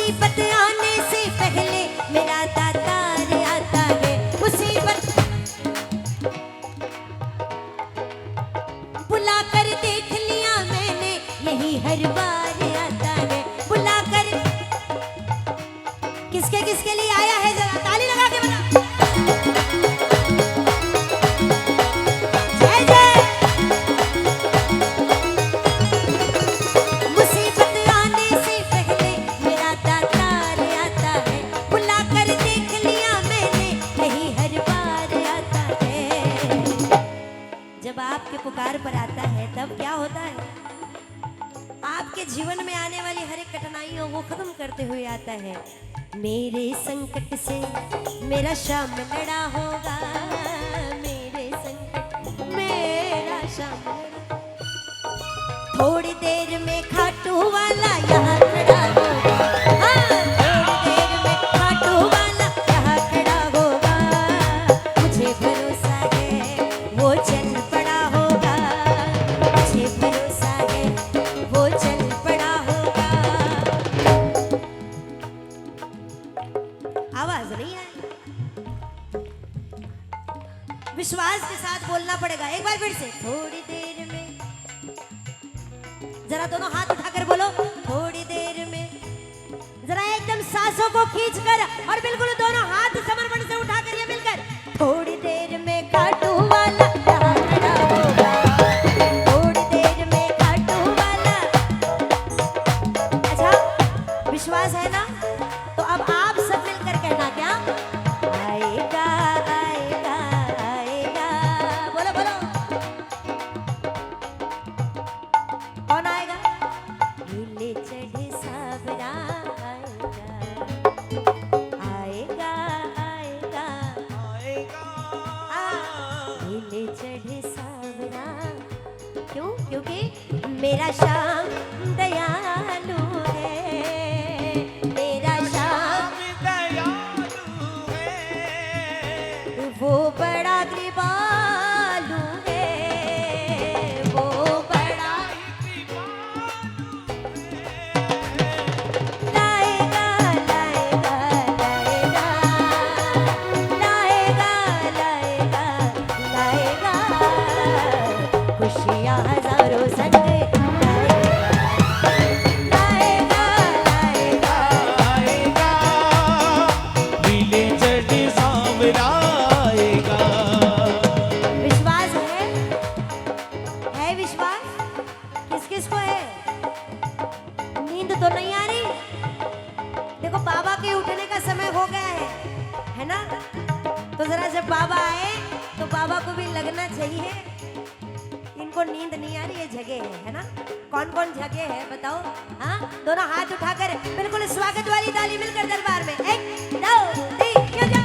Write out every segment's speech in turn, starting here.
मुसीबत आने से पहले मेरा दातार आता है। मुसीबत बुला कर देख लिया मैंने, यही हर बार आता है। बुला कर किसके किसके लिए आया है, जरा ताली लगा के बता। जय जय। मुसीबत आने से पहले मेरा दातार आता है। बुला कर देख लिया मैंने, यही हर बार आता है। जब आपके पुकार पर आता है तब क्या होता है? आपके जीवन में आने वाली हर एक कठिनाइयों को खत्म करते हुए आता है। मेरे संकट से मेरा श्याम लड़ा होगा, मेरे संकट मेरा श्याम लड़ा। थोड़ी देर में खाटू वाला यहाँ खड़ा होगा, हाँ थोड़ी देर में खाटू वाला यहाँ खड़ा होगा। मुझे भरोसा है वो चल पड़ा होगा, मुझे भरोसा है वो चल पड़ा होगा। आवाज नहीं आई, विश्वास के साथ बोलना पड़ेगा। एक बार फिर से, थोड़ी देर में, जरा दोनों हाथ उठाकर बोलो, थोड़ी देर में। जरा एकदम सांसों को खींचकर और बिल्कुल दोनों हाथ समर्पण से उठाकर ये मिलकर, थोड़ी देर में खाटू वाला यहाँ खड़ा होगा, थोड़ी देर में खाटू वाला। अच्छा विश्वास है ना? तो अब आप सब मिलकर कहना, क्या आएगा आएगा आएगा। बोलो बोलो, कौन आएगा? हिले चढ़े सावरा आएगा, आएगा आएगा हिले चढ़े सावरा। क्यों? क्योंकि मेरा श्याम दयालु है, मेरा श्याम वो बड़ा कृपालु है, वो बड़ा लाएगा लाएगा लाएगा लाएगा लाएगा लाएगा खुशियाँ हजारों संग लाएगा लाएगा आएगा, नीले चढ़े सांवरा आएगा। विश्वास है विश्वास? किस किस को है? नींद तो नहीं आ रही? देखो बाबा के उठने का समय हो गया है ना? तो जरा जब बाबा आए तो बाबा को भी लगना चाहिए। इनको नींद नहीं आ रही है, जगह है ना? कौन कौन जगह है बताओ? हाँ दोनों हाथ उठाकर बिल्कुल स्वागत वाली ताली मिलकर दरबार में, 1 2 3 क्यों जा?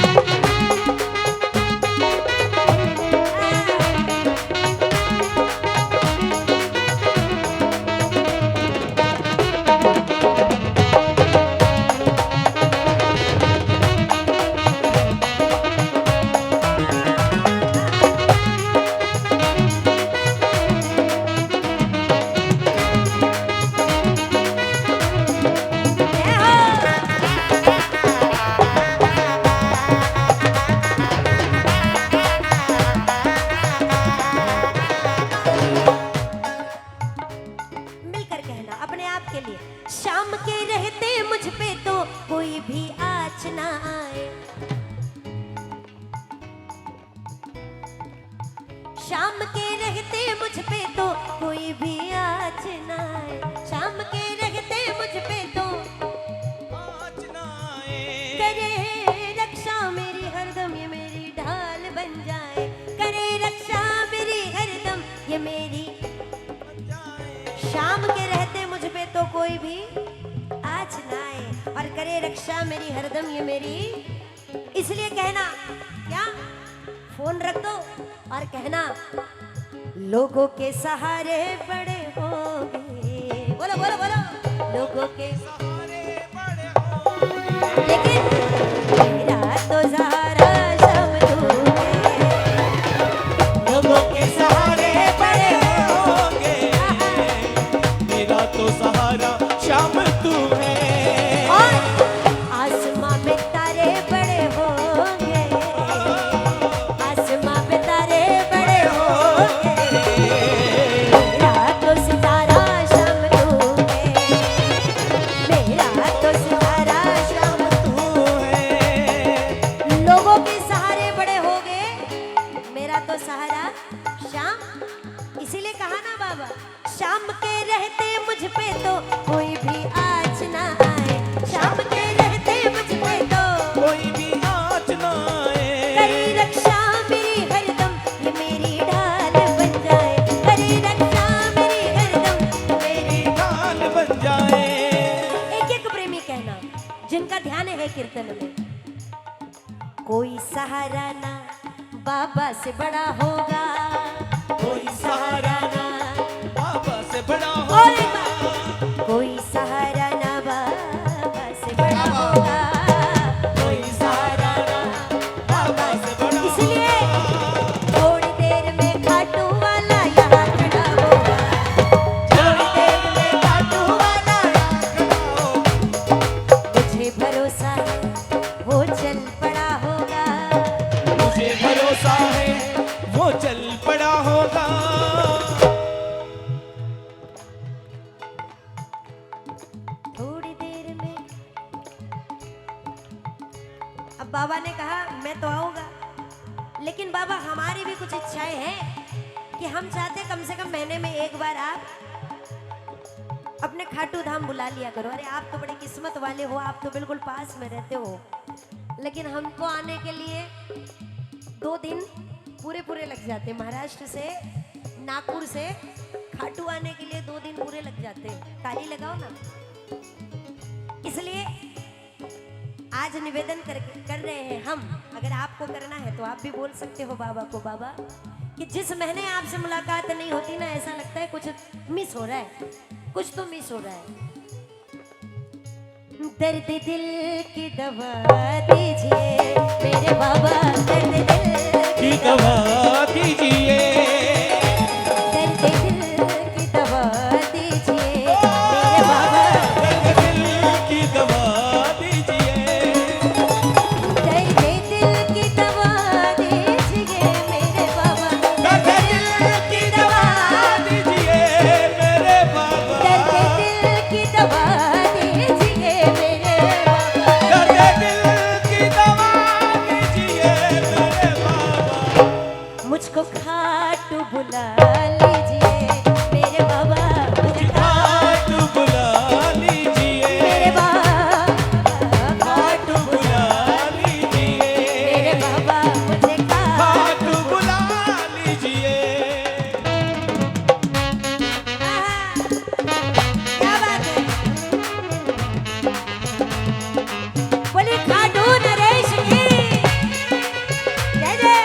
मिलकर कहना अपने आप के लिए, शाम के रहते मुझ पे तो कोई भी आँच ना आए। शाम के रहते मुझ पे तो कोई भी आँच ना आए। शाम के रहते मुझ पे तो आज ना आए, करे रक्षा मेरी हरदम, ये मेरी ढाल बन जाए। करे रक्षा मेरी हरदम, ये मेरी। शाम के रहते मुझ पे तो कोई भी आज ना आए, और करे रक्षा मेरी हरदम, ये मेरी। इसलिए कहना, क्या फोन रख दो और कहना, लोगों के सहारे बड़े होंगे। बोलो बोलो बोलो, लोगों के सहारे बड़े होंगे। लेकिन मेरा तो सहारा शाम तू है। लोगों के सहारे बड़े होंगे, मेरा तो सहारा शाम तू है। और है कीर्तन में, कोई सहारा ना बाबा से बड़ा होगा, कोई सहारा ना बाबा से बड़ा और एक होगा, बार, कोई सहारा ना बाबा से बड़ा होगा, कोई सहारा ना बाबा से बड़ा इसलिए होगा। थोड़ी देर में खाटू वाला यहाँ खड़ा होगा, थोड़ी देर में खाटू वाला खड़ा होगा। मुझे भरोसा है वो चल पड़ा होगा, मुझे भरोसा है वो चल पड़ा होगा। थोड़ी देर में। अब बाबा ने कहा मैं तो आऊंगा, लेकिन बाबा हमारी भी कुछ इच्छाएं हैं कि हम चाहते कम से कम महीने में एक बार आप अपने खाटू धाम बुला लिया करो। अरे आप तो बड़े किस्मत वाले हो, आप तो बिल्कुल पास में रहते हो, लेकिन हमको आने के लिए 2 दिन पूरे पूरे लग जाते। महाराष्ट्र से, नागपुर से खाटू आने के लिए 2 दिन पूरे लग जाते। ताली लगाओ ना। इसलिए आज निवेदन कर रहे हैं हम, अगर आपको करना है तो आप भी बोल सकते हो बाबा को, बाबा कि जिस महीने आपसे मुलाकात नहीं होती ना, ऐसा लगता है कुछ मिस हो रहा है, कुछ तो मिस हो रहा है। दर्द दिल की दवा दीजिए मेरे बाबा, दर्द दिल की दवा दीजिए, दर्द दिल की दवा दीजिए मेरे बाबा, दर्द दिल की दवा दीजिए, दर्द दिल की दवा दीजिए मेरे बाबा, दर्द दिल की दवा दीजिए मेरे बाबा, दर्द दिल की दवा दीजिए मेरे बाबा, दर्द दिल की दवा दीजिए मेरे बाबा। मुझको खाटू बुला लीजिए मेरे बाबा, मुझे खाटू बुला लीजिए, मेरे बाबा, खाटू बुला लीजिए, मेरे बाबा मुझे खाटू बुला लीजिए। क्या बात है, बोले खाटू नरेश की जय जय।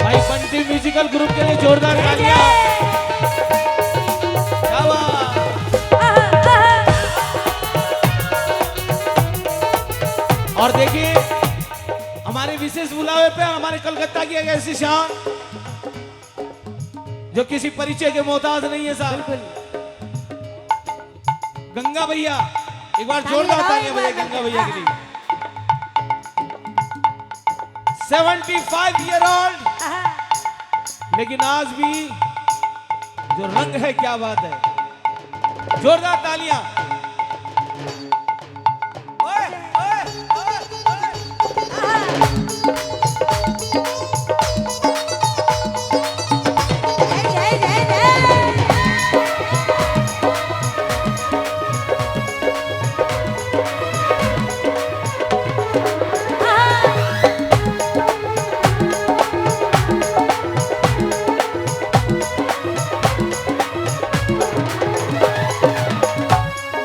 भाई बंटी म्यूजिकल ग्रुप के लिए जोरदार तालियां। क्या बात। और देखिए हमारे विशेष बुलावे पे हमारे कलकत्ता की एक ऐसी शान जो किसी परिचय के मोहताज नहीं है साहब, गंगा भैया। एक बार जोरदार तालियां बजाइए गंगा भैया के लिए। 75 ईयर ओल्ड, लेकिन आज भी जो रंग है, क्या बात है। जोरदार तालियां। ओए, ओए, ओए, ओए। जय जय जय।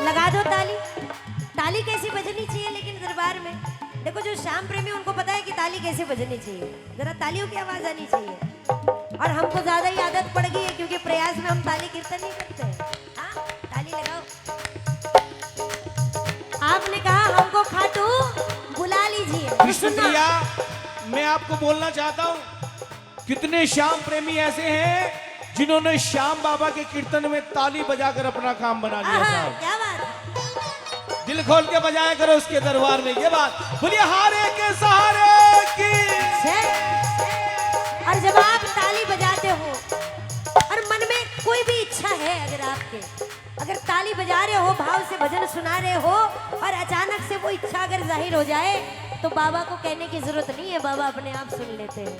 लगा दो ताली। ताली कैसी बजनी चाहिए लेकिन दरबार में, देखो जो श्याम प्रेमी उनको पता है कि ताली कैसे बजनी चाहिए, जरा तालियों की आवाज आनी चाहिए। और हमको ज्यादा ही आदत पड़ गई है क्योंकि प्रयास में हम ताली कीर्तन नहीं करते हैं। हाँ, ताली लगाओ। आपने कहा हमको खाटू बुला लीजिए, तो कृष्ण सुनना। प्रिया, मैं आपको बोलना चाहता हूँ, कितने श्याम प्रेमी ऐसे हैं जिन्होंने श्याम बाबा के कीर्तन में ताली बजाकर अपना काम बना लिया आहा, साहब। क्या बात है। दिल खोल के बजाया करो उसके दरबार में। ये बात बोलिए, हारे के सहारे की। जय। और जब आप ताली बजाते हो और मन में कोई भी इच्छा है, अगर आपके, अगर ताली बजा रहे हो, भाव से भजन सुना रहे हो और अचानक से वो इच्छा अगर जाहिर हो जाए, तो बाबा को कहने की जरूरत नहीं है, बाबा अपने आप सुन लेते हैं।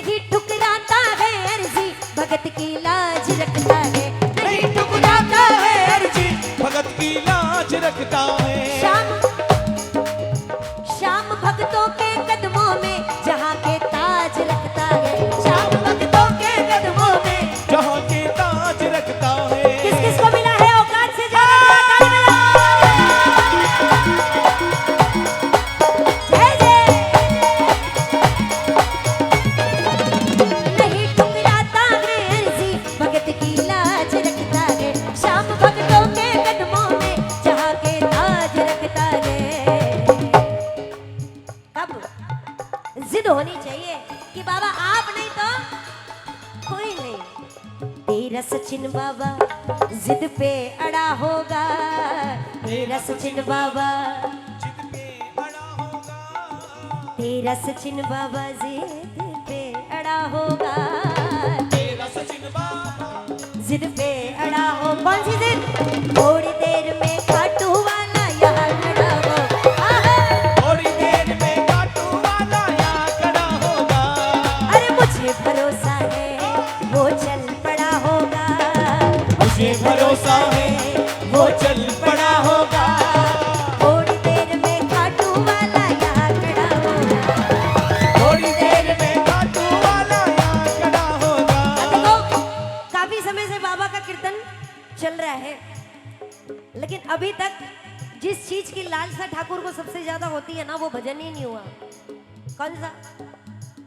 नहीं ठुकराता है अर्जी भगत की लाज रखता है, नहीं ठुकराता है अर्जी भगत की लाज रखता है। श्याम भक्तों के कदमों में जहाँ के ताज रखता है, श्याम भक्तों के कदमों में जहाँ के ताज रखता है। किस किस को मिला है औकात से ज्यादा ताली बजाओ। जय जय। नहीं ठुकराता है अर्जी भगत की लाज रखता है, श्याम भक्तों के कदमों में जहाँ के ताज रखता है। तब जिद होनी चाहिए कि बाबा आप नहीं तो कोई नहीं। तेरा सचिन बाबा जिद पे अड़ा होगा, तेरा सचिन बाबा, जिद पे अड़ा होगा, तेरा सचिन बाबा जिद पे अड़ा होगा, तेरा सचिन बाबा जिद पे अड़ा हो। कौन सी जिद? थोड़ी देर में खाटू वाला यहाँ खड़ा होगा। थोड़ी देर में काटू वाला यहाँ खड़ा होगा। अरे मुझे भरोसा है वो चल पड़ा होगा, मुझे भरोसा है वो चल पड़ा होगा। थोड़ी देर में खाटू वाला यहाँ खड़ा होगा। थोड़ी देर में काटू वाला यहाँ खड़ा होगा। देखो काफी समय से बाबा का कीर्तन चल रहा है, लेकिन अभी तक जिस चीज की लालसा ठाकुर को सबसे ज्यादा होती है ना, वो भजन ही नहीं हुआ। कौन सा?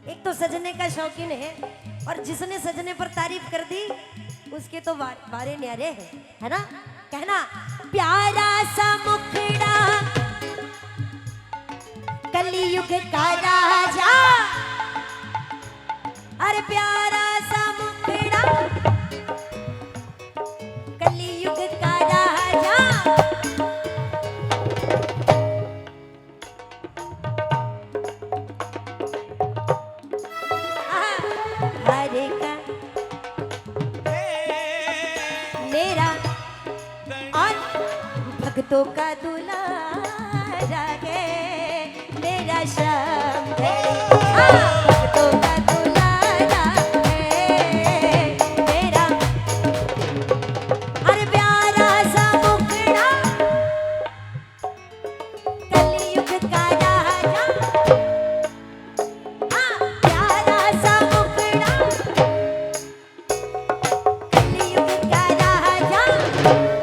एक तो सजने का शौकीन है, और जिसने सजने पर तारीफ कर दी उसके तो बारे न्यारे है ना। कहना प्यारा सा मुखड़ा कलयुग का राजा, अरे प्यारा सा मुखड़ा कलयुग का राजा। हरे का मेरा और भक्तों का दुलारा है मेरा श्याम भक्तों का दुलारा है मेरा। अरे प्यारा सा मुखड़ा कलयुग का राजा, प्यारा सा मुखड़ा कलयुग का राजा।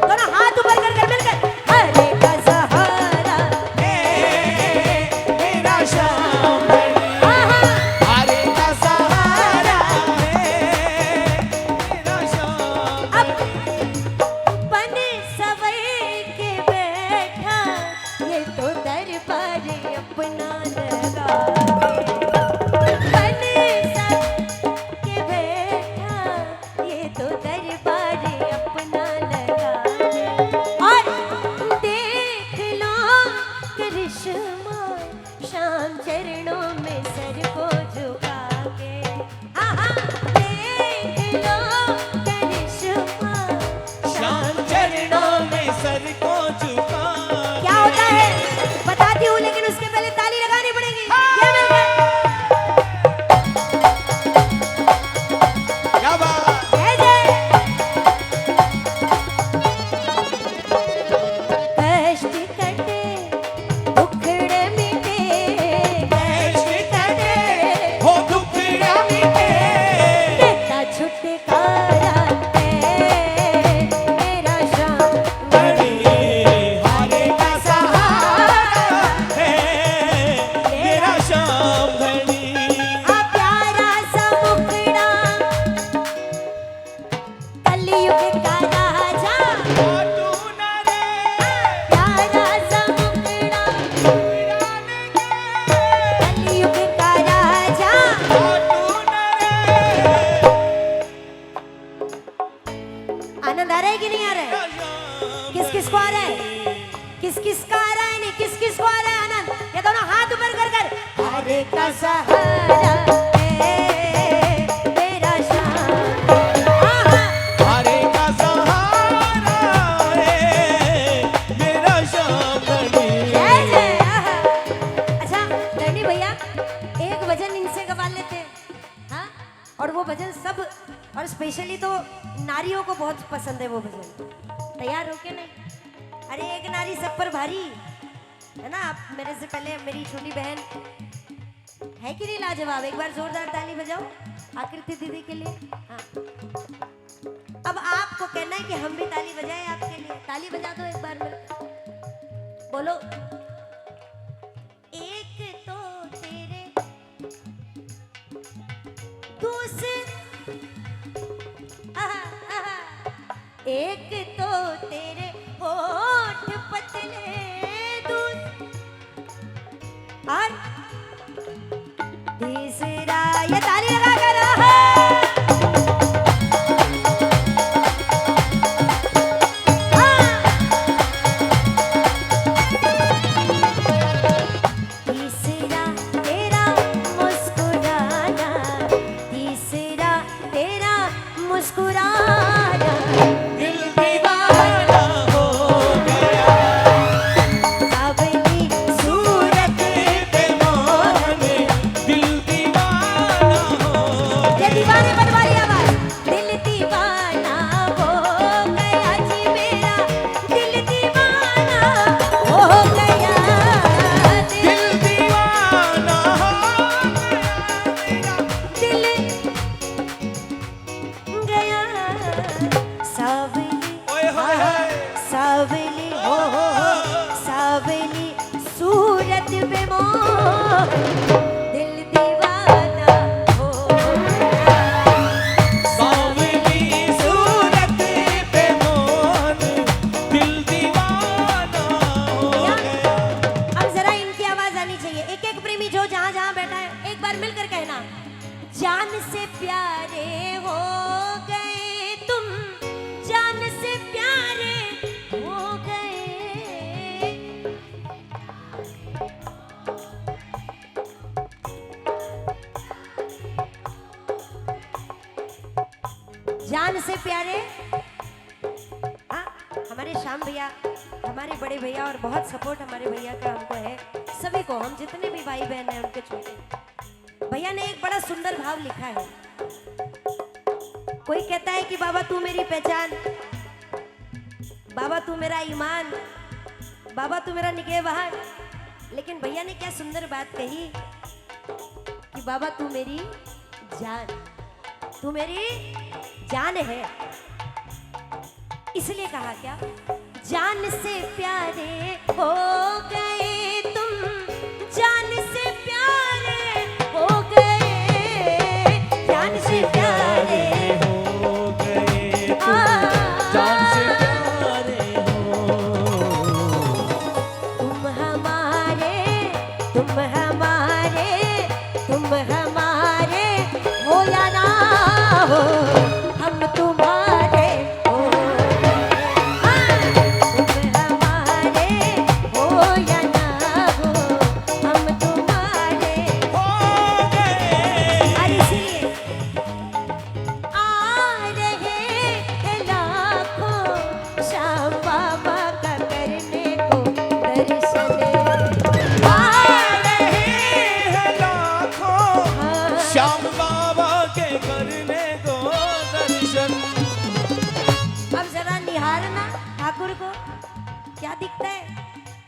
दोनों हाथ ऊपर कर मिलकर हरे का सहारा मेरा श्याम हरे का सहारा है मेरा श्याम। अब बन सवर के बैठा ये तो दरबार अपना लगा, बन सवर के बैठा ये तो दरबार अपना लगा। और देख लो करिश्मा शाम चरणों में सर को झुका के, देख लो करिश्मा श्याम चरणों में सर को झुका। क्या होता है बताती हूँ, लेकिन उसके पहले ताली लगानी पड़ेगी। ये मिल गए। क्या बात। जय जय। कष्ट कटे दुखड़े मिटे, कष्ट कटे हो दुखड़ा मिटे, देता छुटकारा है मेरा श्याम हरे का सहारा है मेरा श्याम घड़ी। प्यारा सा मुखड़ा कलयुग का राजा, काटू न रे प्यारा सा मुखड़ा कलयुग का राजा। काटू न रे। आनंद आ रहा है कि नहीं आ रहा है? किस किस को आ रहा है? किस किस का आ रहा है? नहीं किस किस को आ रहा है आनंद? ये दोनों हाथ ऊपर कर हरे का सहारा है मेरा श्याम। हरे का सहारा है मेरा श्याम घड़ी। जय जय। अच्छा धनी भैया एक भजन इनसे गवा लेते हैं, हाँ? और वो भजन सब, और स्पेशली तो नारियों को बहुत पसंद है वो भजन। तैयार हो के नहीं? अरे एक नारी सब पर भारी है ना। आप मेरे से पहले मेरी छोटी बहन है कि नहीं लाजवाब? एक बार जोरदार ताली बजाओ आकृति दीदी के लिए। हाँ, अब आपको कहना है कि हम भी ताली बजाएं आपके लिए। ताली बजा दो एक बार में, बोलो एक तो तेरे दूसरे, एक तो तेरे होठ पतले और तीसरा, ये ताली लगा कर तीसरा तेरा मुस्कुराना, तीसरा तेरा मुस्कुराना, दिल दीवाना हो गया, सावली सूरत पे मोहन दिल दीवाना हो ये दीवाने बनवाली आवाज, दिल दीवाना हो गया जी मेरा, दिल दीवाना हो गया, दिल दीवाना हो गया, दिल गया। सावली ओए होए होए। सावली हो सावली सूरत पे मोहन दिल दीवाना हो गया। सावली सूरत पे मोहन दिल दीवाना हो गया। अब जरा इनकी आवाज आनी चाहिए। एक एक प्रेमी जो जहां जहां बैठा है एक बार मिलकर कहना, जान से प्यारे हो गए तुम, जान से प्यारे हो गए। जान से प्यारे, हाँ, हमारे श्याम भैया, हमारे बड़े भैया, और बहुत सपोर्ट हमारे भैया का हमको है, सभी को, हम जितने भी भाई बहन हैं उनके छोटे। भैया ने एक बड़ा सुंदर भाव लिखा है। कोई कहता है कि बाबा तू मेरी पहचान, बाबा तू मेरा ईमान, बाबा तू मेरा निगहबान, लेकिन भैया ने क्या सुंदर बात कही कि बाबा तू मेरी जान, तू मेरी जान है। इसलिए कहा क्या, जान से प्यारे हो गए तुम, जान से प्यारे हो गए, जान से प्यारे हो गए तुम, आ, जान से प्यारे हो। तुम हमारे, तुम हमारे, तुम हमारे हो या ना हो, हम तुम्हारे हो। तुम हमारे हो या ना हो, हम तुम्हारे हो गए। और इसीलिए आ रहे हैं लाखों श्याम बाबा का करने को दर्शन, आ रहे हैं लाखों हाँ। श्याम बाबा के करने को दर्शन। अब जरा निहारना ठाकुर को, क्या दिखता है?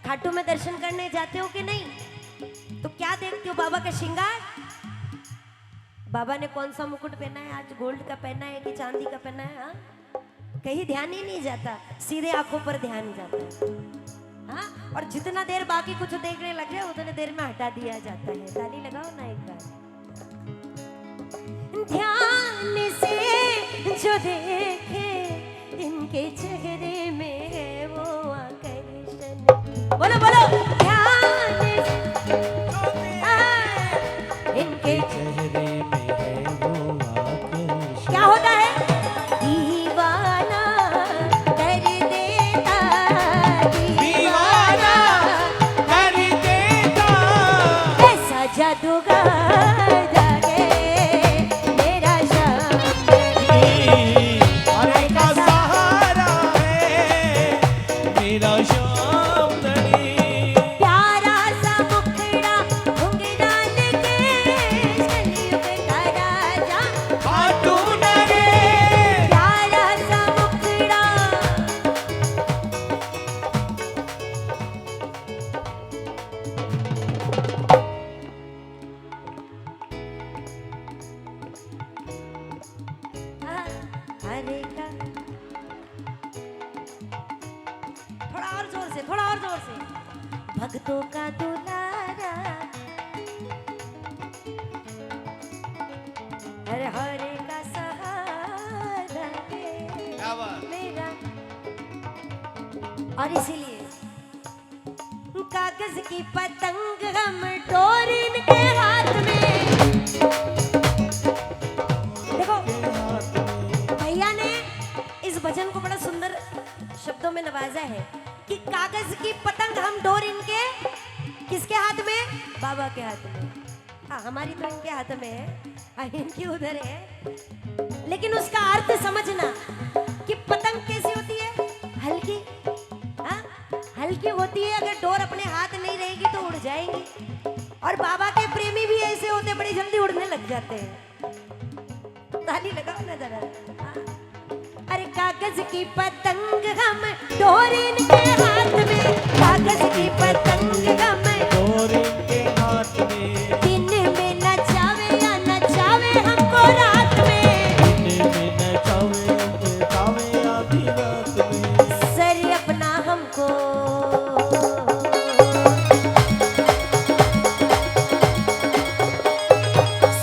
खाटू में दर्शन करने जाते हो कि नहीं? तो क्या देखते हो? बाबा का श्रृंगार। बाबा ने कौन सा मुकुट पहना है आज? गोल्ड का पहना है कि चांदी का पहना है? हाँ, कहीं ध्यान ही नहीं जाता, सीधे आंखों पर ध्यान जाता है। हाँ, और जितना देर बाकी कुछ देखने लगे उतने देर में हटा दिया जाता है। ताली लगाओ ना एक बार। ध्यान से जो देखे इनके चेहरे में है वो आकर्षण। बोलो बोलो, ध्यान से इनके चेहरे में है वो आकर्षण। क्या होता है? दीवाना कर देता, दीवाना कर देता, ऐसा जादूगर जागे मेरा श्याम। अरे का सहारा है मेरा श्याम धनी। हरे का, थोड़ा और जोर से, थोड़ा और जोर से। भक्तों का दुलारा, हरे हरे का सहारा क्या बात। मेरा। और इसीलिए कागज की पतंग हम डोर इनके हाथ में। देखो भैया ने इस भजन को बड़ा सुंदर शब्दों में नवाजा है कि कागज की पतंग हम डोर इनके, किसके हाथ में? बाबा के हाथ में। हाँ, हमारी तो इनके हाथ में है, इनकी उधर है, लेकिन उसका अर्थ समझना कि पतंग कैसी होती है? हल्की। हाँ, हल्की होती है, अगर डोर अपने हाथ नहीं रहेगी तो उड़ जाएंगी। और बाबा के प्रेमी भी ऐसे होते, बड़ी जल्दी उड़ने लग जाते हैं। ताली लगाओ ना जरा। हाँ। अरे कागज की पतंग हम डोर इनके हाथ में, कागज की पतंग हम डोर इनके हाथ में, दिन में नचावे या नचावे हमको रात में, दिन में नचावे आधी रात में। सर अपना हमको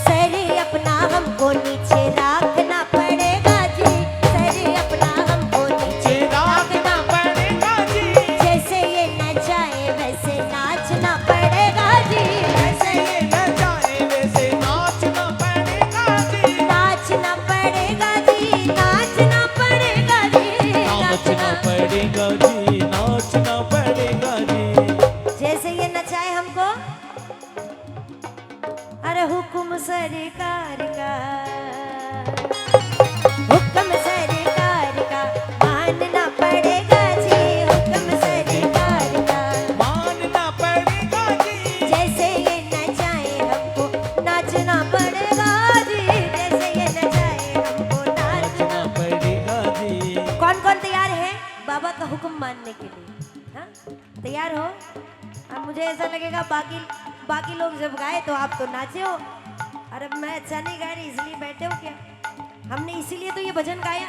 सर अपना हमको नीचे रखना पड़ेगा जी, सर अपना हमको नीचे रखना पड़ेगा जी, जैसे ये नचाए वैसे नाचना पड़ेगा जी, जैसे ये नचाए वैसे नाचना पड़ेगा जी, नाचना पड़ेगा जी, नाचना पड़ेगा जी, नाचना पड़ेगा जी, नाचना पड़ेगा जी। जैसे ये नचाए हमको। अरे हुक्म सरकार का, हुक्म सरकार का मानना पड़ेगा जी, हुक्म सरकार का मानना पड़ेगा जी, जैसे ये नचाए हमको नाचना पड़ेगा जी, जैसे ये नचाए हमको नाचना। नाचना पड़ेगा जी। कौन कौन तैयार है बाबा का हुक्म मानने के लिए? हाँ, तैयार हो? अब मुझे ऐसा लगेगा बाकी लोग जब गाए तो आप तो नाचे हो, और अब मैं अच्छा नहीं गा रही इसलिए बैठे हो क्या? हमने इसीलिए तो ये भजन गाया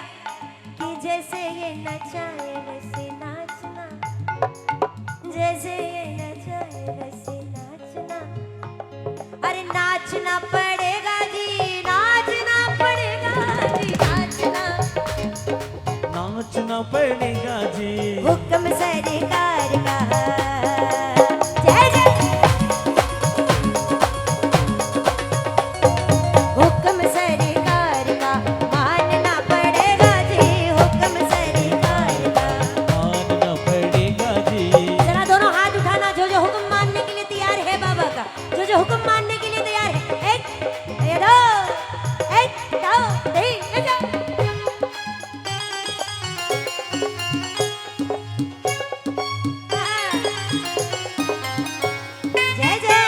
कि जैसे ये नचाए वैसे नाचना, जैसे ये नचाए वैसे नाचना। अरे नाचना पड़ेगा जी, नाचना पड़ेगा जी, नाचना। नाचना पड़ेगा जी, हुक्म सरकार का, जय जय। हुक्म सरकार का मानना पड़ेगा जी, हुक्म सरकार का मानना पड़ेगा जी। जरा दोनों हाथ उठाना जो हुक्म मानने के लिए तैयार है बाबा का, जो हुक्म मानने के लिए तैयार है। एक, ये दो, एक, दो, तीन, ले जाओ। जय जय।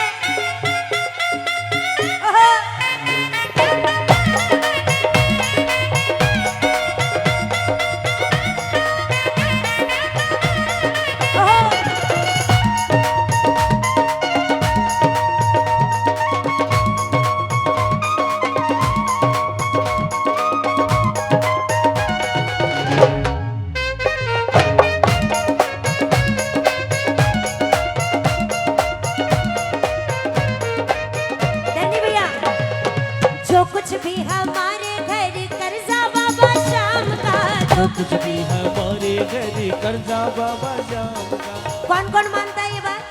ओहो। ओहो। धन्य भैया, जो कुछ भी हमारे घर कर्जा बाबा शाम का, जो कुछ भी हमारे घर कर्जा बाबा जाम का। कौन कौन मानता है ये बात?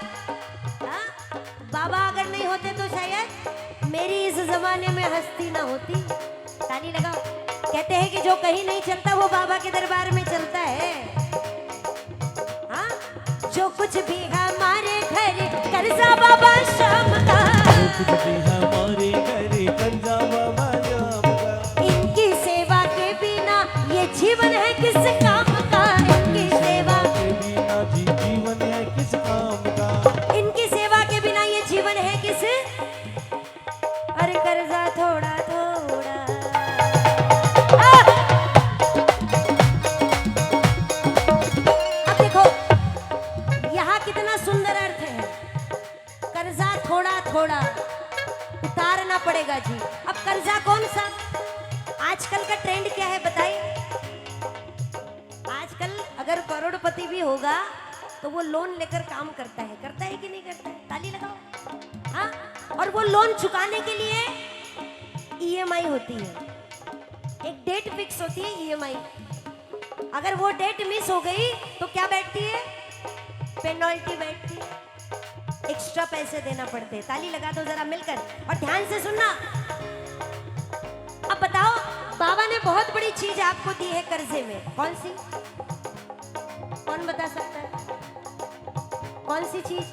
हाँ? बाबा अगर नहीं होते तो शायद मेरी इस जमाने में हस्ती ना होती। ताली लगाओ। कहते हैं कि जो कहीं नहीं चलता वो बाबा के दरबार में चलता है। हाँ? जो कुछ भी हमारे घर कर्जा बाबा शाम का, कुछ भी हमारे घर कर्जा बाबा जाम का। इनकी सेवा के बिना ये जीवन है किस काम का, इनकी सेवा के बिना जी जीवन है किस काम का। इनकी सेवा के बिना ये जीवन है किस। अरे कर्जा थोड़ा थोड़ा। अब देखो यहाँ कितना सुंदर अर्थ है। कर्जा थोड़ा थोड़ा उतारना पड़ेगा जी। अब कर्जा कौन सा? आजकल का ट्रेंड क्या है बताइए? करोड़पति भी होगा तो वो लोन लेकर काम करता है कि नहीं करता है? ताली लगाओ। हाँ, और वो लोन चुकाने के लिए ईएमआई होती है, एक डेट फिक्स होती है ईएमआई। अगर वो डेट मिस हो गई तो क्या बैठती है? पेनल्टी बैठती है, एक्स्ट्रा पैसे देना पड़ते हैं। ताली लगा दो जरा मिलकर और ध्यान से सुनना। अब बताओ, बाबा ने बहुत बड़ी चीज आपको दी है कर्जे में, कौन सी? कौन बता सकता है? कौन सी चीज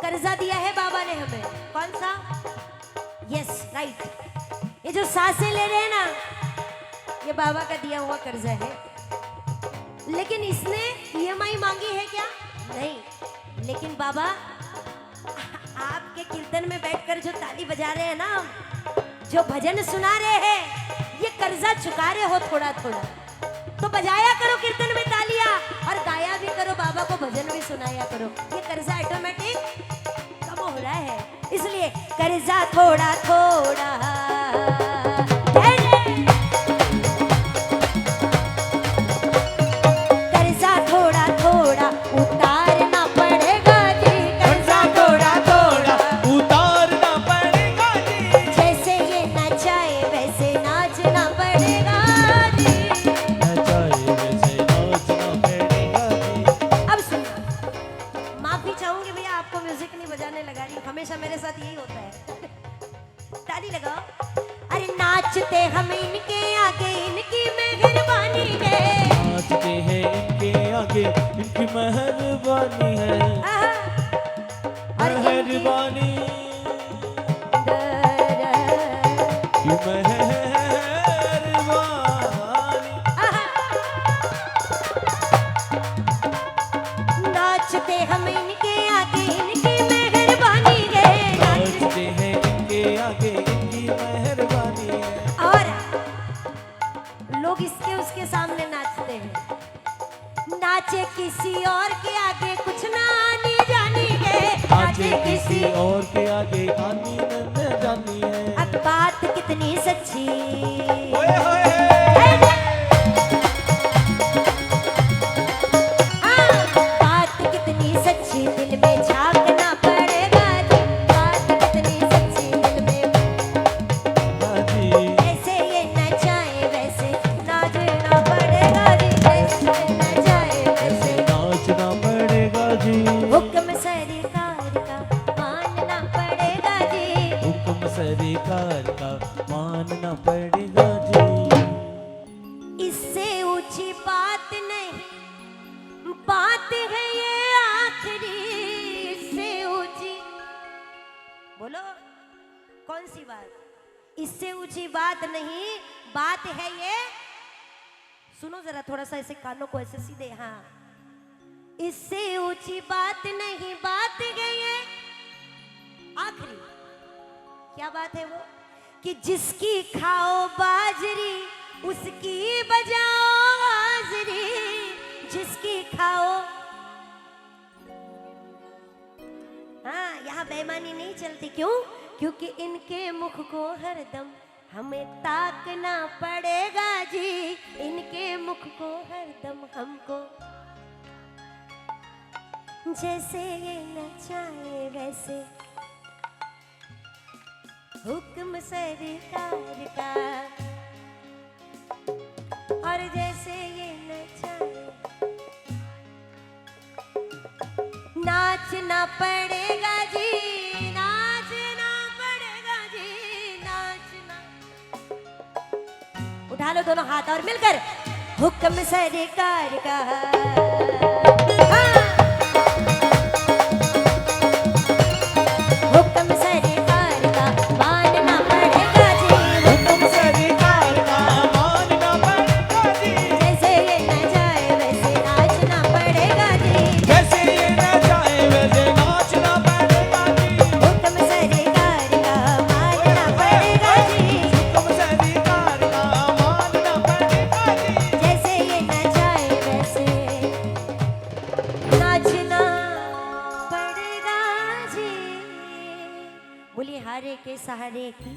कर्जा दिया है बाबा ने हमें? कौन सा? यस राइट, ये जो सांसें ले रहे हैं ना, ये बाबा का दिया हुआ कर्जा है। लेकिन इसने ईएमआई मांगी है क्या? नहीं। लेकिन बाबा आपके कीर्तन में बैठकर जो ताली बजा रहे हैं ना, जो भजन सुना रहे हैं, ये कर्जा चुका रहे हो थोड़ा थोड़ा। तो बजाया करो कीर्तन में तालियां और गाया भी करो, बाबा को भजन भी सुनाया करो। ये कर्जा ऑटोमेटिक कम हो रहा है, इसलिए कर्जा थोड़ा थोड़ा कर्जा थोड़ा थोड़ा उतारना पड़ेगा जी, कर्जा थोड़ा थोड़ा उतारना पड़ेगा जी। जैसे ये नचाए वैसे नाचना पड़ेगा जी। नचाए वैसे नाचना पड़ेगा जी। अब सुनना, माफी चाहूंगी भैया, आपको म्यूजिक नहीं बजाने लगा रही, हमेशा मेरे साथ यही होता है। ताली लगाओ। अरे नाचते हम इनके आगे, इनकी मेहरबानी है। नाचते हैं इनके आगे, इनकी मेहरबानी है। आहा, और इनकी मेहरबानी की मेहरबानी। आहा, नाचते हम इनके आगे, इनकी मेहरबानी है। नाचते हैं इनके आगे, इनकी मेहरबानी है। और लोग इसके उसके सामने नाचते हैं। नाचे किसी और के आगे कुछ ना आनी जानी है। नाचे किसी और के आगे आनी न जानी है। अब बात कितनी सच्ची, ओए होए। हाँ, बात कितनी सच्ची दिल में झांकना पड़ेगा जी। बात कितनी सच्ची दिल में, जी जैसे ये नचाए वैसे नाचना पड़ेगा जी। जैसे नचाए वैसे नाचना पड़ेगा जी। हुक्म सरकार का मानना पड़ेगा जी। हुक्म सरकार का मानना पड़ेगा जी। इससे ऊंची बात नहीं, बात है ये आखिरी। इससे ऊंची, बोलो कौन सी बात? इससे ऊंची बात नहीं, बात है ये, सुनो जरा थोड़ा सा ऐसे कानों को ऐसे सीधे। हाँ, इससे ऊंची बात नहीं, बात है ये आखिरी। क्या बात है वो? कि जिसकी खाओ बाजरी उसकी बजाओ हाजरी। जिसकी खाओ, हाँ, यहाँ बेईमानी नहीं चलती। क्यों? क्योंकि इनके मुख को हरदम हमें ताकना पड़ेगा जी। इनके मुख को हरदम हमको, जैसे ये नचाए वैसे हुक्म सरकार का, और जैसे ये नचाए नाचना पड़ेगा जी। नाचना पड़ेगा जी, नाचना। उठा लो दोनों हाथ और मिलकर हुक्म सरकार का। हाँ। हुक्म सरकार का मानना पड़ेगा जी। हुक्म सरकार का मानना पड़ेगा जी। जैसे ये नचाए वैसे नाचना पड़ेगा जी। जैसे ये नचाए वैसे नाचना पड़ेगा जी। हुक्म सरकार का मानना पड़ेगा जी। हुक्म सरकार का मानना पड़ेगा जी। जैसे ये नचाए वैसे नाचना पड़ेगा जी। बोलिए हारे के सहारे की